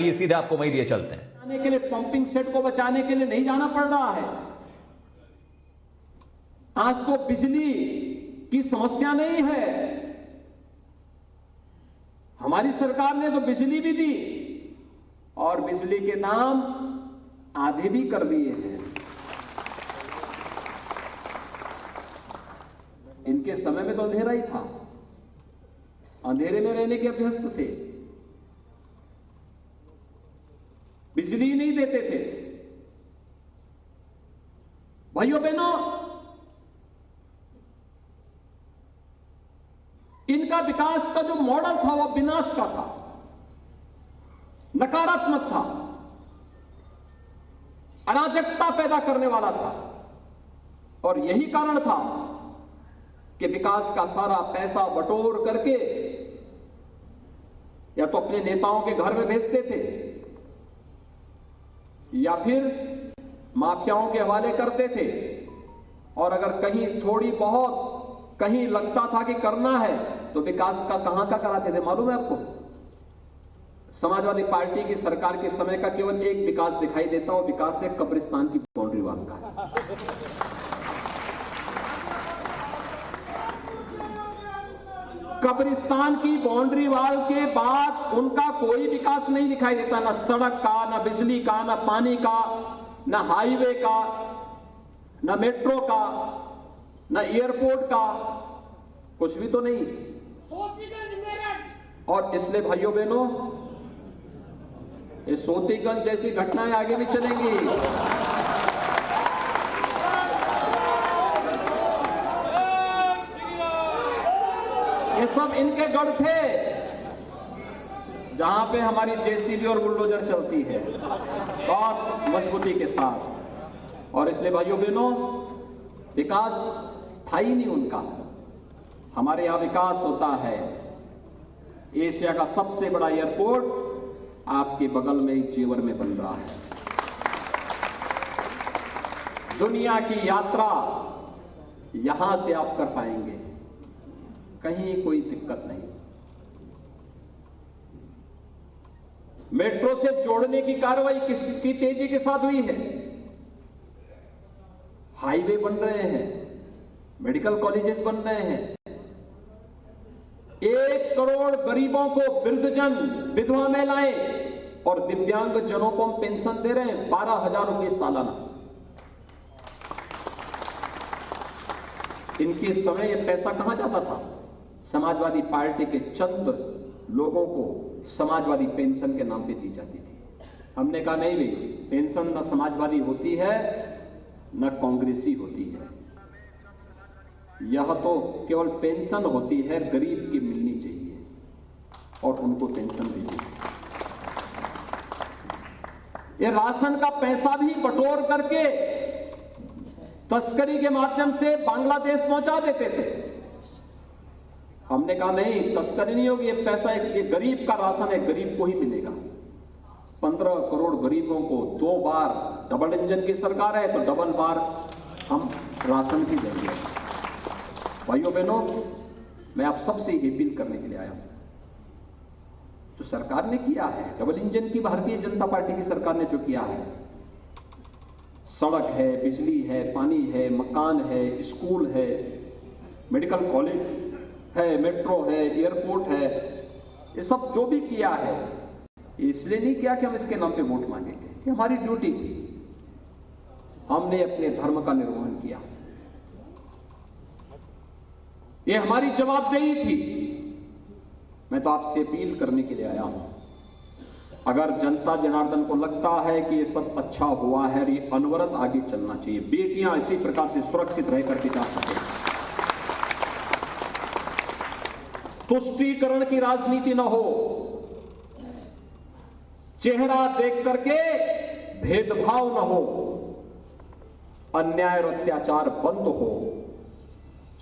आइए सीधे आपको वहीं लिए चलते हैं। बचाने के लिए, पंपिंग सेट को बचाने के लिए नहीं जाना पड़ रहा है। आज तो बिजली की समस्या नहीं है। हमारी सरकार ने तो बिजली भी दी और बिजली के दाम आधे भी कर दिए हैं। इनके समय में तो अंधेरा ही था, अंधेरे में रहने के अभ्यस्त थे, बिजली नहीं देते थे। भाइयों बहनों, इनका विकास का जो मॉडल था वह विनाश का था, नकारात्मक था, अराजकता पैदा करने वाला था। और यही कारण था कि विकास का सारा पैसा बटोर करके या तो अपने नेताओं के घर में भेजते थे या फिर माफियाओं के हवाले करते थे। और अगर कहीं थोड़ी बहुत कहीं लगता था कि करना है तो विकास का कहां का कराते थे मालूम है आपको? समाजवादी पार्टी की सरकार के समय का केवल एक विकास दिखाई देता, वो विकास है कब्रिस्तान की बाउंड्री वॉल का। कब्रिस्तान की बाउंड्री वॉल के बाद उनका कोई विकास नहीं दिखाई देता, ना सड़क का, ना बिजली का, ना पानी का, ना हाईवे का, ना मेट्रो का, ना एयरपोर्ट का, कुछ भी तो नहीं। और इसलिए भाइयों बहनों, ये सोतीगंज जैसी घटनाएं आगे भी चलेंगी। ये सब इनके गढ़ थे जहां पे हमारी जेसीबी और बुलडोजर चलती है बहुत मजबूती के साथ। और इसलिए भाइयों बहनों, विकास था ही नहीं उनका। हमारे यहां विकास होता है। एशिया का सबसे बड़ा एयरपोर्ट आपके बगल में ही जेवर में बन रहा है। दुनिया की यात्रा यहां से आप कर पाएंगे, कहीं कोई दिक्कत नहीं। मेट्रो से जोड़ने की कार्रवाई किसकी तेजी के साथ हुई है? हाईवे बन रहे हैं, मेडिकल कॉलेजेस बन रहे हैं। 1 करोड़ गरीबों को, वृद्धजन, विधवा महिलाएं और दिव्यांग जनों को हम पेंशन दे रहे हैं 12,000 रुपये सालाना। इनके समय यह पैसा कहां जाता था? समाजवादी पार्टी के चंद लोगों को समाजवादी पेंशन के नाम पे दी जाती थी। हमने कहा नहीं भाई, पेंशन न समाजवादी होती है न कांग्रेसी होती है, यह तो केवल पेंशन होती है, गरीब की मिलनी चाहिए और उनको पेंशन दीजिए। ये राशन का पैसा भी बटोर करके तस्करी के माध्यम से बांग्लादेश पहुंचा देते थे। हमने कहा नहीं, तस्करी नहीं होगी, ये पैसा ये गरीब का राशन है, गरीब को ही मिलेगा। 15 करोड़ गरीबों को 2 बार, डबल इंजन की सरकार है तो डबल बार हम राशन भी देंगे। भाइयों बहनों, मैं आप सबसे अपील करने के लिए आया हूं। जो सरकार ने किया है, डबल इंजन की भारतीय जनता पार्टी की सरकार ने जो किया है, सड़क है, बिजली है, पानी है, मकान है, स्कूल है, मेडिकल कॉलेज है, मेट्रो है, एयरपोर्ट है, ये सब जो भी किया है, इसलिए नहीं किया कि हम इसके नाम पे वोट मांगेंगे। ये हमारी ड्यूटी थी, हमने अपने धर्म का निर्वहन किया, ये हमारी जवाबदेही थी। मैं तो आपसे अपील करने के लिए आया हूं, अगर जनता जनार्दन को लगता है कि ये सब अच्छा हुआ है और ये अनवरत आगे चलना चाहिए, बेटियां इसी प्रकार से सुरक्षित रह करके जा सके, तुष्टीकरण की राजनीति न हो, चेहरा देख करके भेदभाव न हो, अन्याय और अत्याचार बंद हो,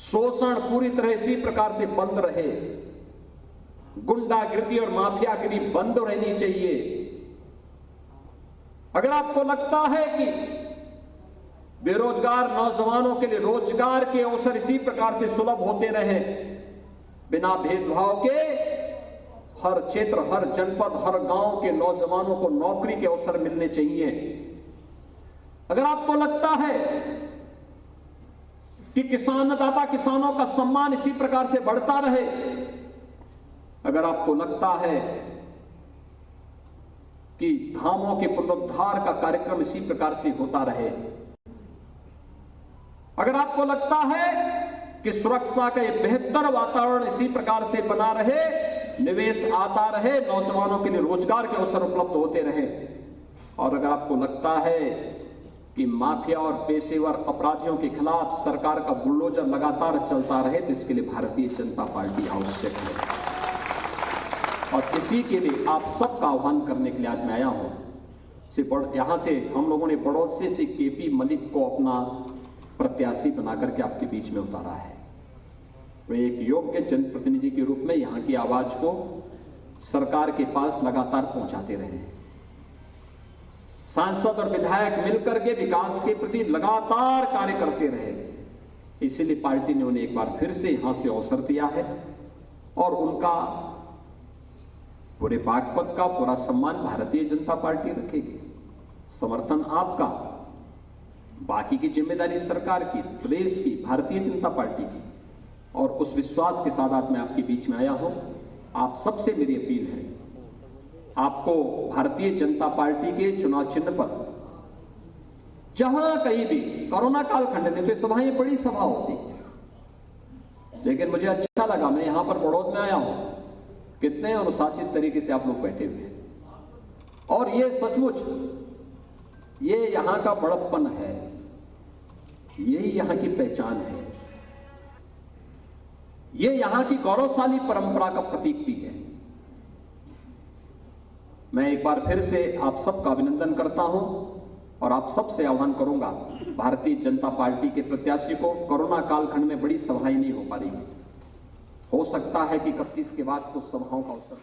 शोषण पूरी तरह इसी प्रकार से बंद रहे, गुंडागिरी और माफियागिरी बंद रहनी चाहिए। अगर आपको लगता है कि बेरोजगार नौजवानों के लिए रोजगार के अवसर इसी प्रकार से सुलभ होते रहे बिना भेदभाव के, हर क्षेत्र, हर जनपद, हर गांव के नौजवानों को नौकरी के अवसर मिलने चाहिए। अगर आपको लगता है कि अन्नदाता किसानों का सम्मान इसी प्रकार से बढ़ता रहे, अगर आपको लगता है कि धामों के पुनरुद्धार का कार्यक्रम इसी प्रकार से होता रहे, अगर आपको लगता है कि सुरक्षा का एक बेहतर वातावरण इसी प्रकार से बना रहे, निवेश आता रहे, नौजवानों के लिए रोजगार के अवसर उपलब्ध होते रहे, और अगर आपको लगता है कि माफिया और पेशेवर अपराधियों के खिलाफ सरकार का बुलडोजर लगातार चलता रहे, तो इसके लिए भारतीय जनता पार्टी आवश्यक है। और इसी के लिए आप सबका आह्वान करने के लिए आज मैं आया हूं। यहां से हम लोगों ने बड़ौदा से केपी मलिक को अपना प्रत्याशी बनाकर के आपके बीच में उतारा है। वे एक योग्य जनप्रतिनिधि के रूप में यहां की आवाज को सरकार के पास लगातार पहुंचाते रहे। सांसद और विधायक मिलकर के विकास के प्रति लगातार कार्य करते रहे। इसीलिए पार्टी ने उन्हें एक बार फिर से यहां से अवसर दिया है और उनका पूरे बागपत का पूरा सम्मान भारतीय जनता पार्टी रखेगी। समर्थन आपका, बाकी की जिम्मेदारी सरकार की, प्रदेश की, भारतीय जनता पार्टी की, और उस विश्वास के साथ आज मैं आपके बीच में आया हूं। आप सबसे मेरी अपील है, आपको भारतीय जनता पार्टी के चुनाव चिन्ह पर जहां कहीं भी कोरोना कालखंड में तो सभाएं बड़ी सभा होती, लेकिन मुझे अच्छा लगा, मैं यहां पर बड़ौदा में आया हूं, कितने अनुशासित तरीके से आप लोग बैठे हुए हैं। और ये सचमुच ये यहां का बड़प्पन है, यही यहां की पहचान है, ये यहां की गौरवशाली परंपरा का प्रतीक भी है। मैं एक बार फिर से आप सबका अभिनंदन करता हूं और आप सबसे आह्वान करूंगा, भारतीय जनता पार्टी के प्रत्याशी को कोरोना कालखंड में बड़ी सभाएं नहीं हो पा रही, हो सकता है कि 31 के बाद कुछ सभाओं का अवसर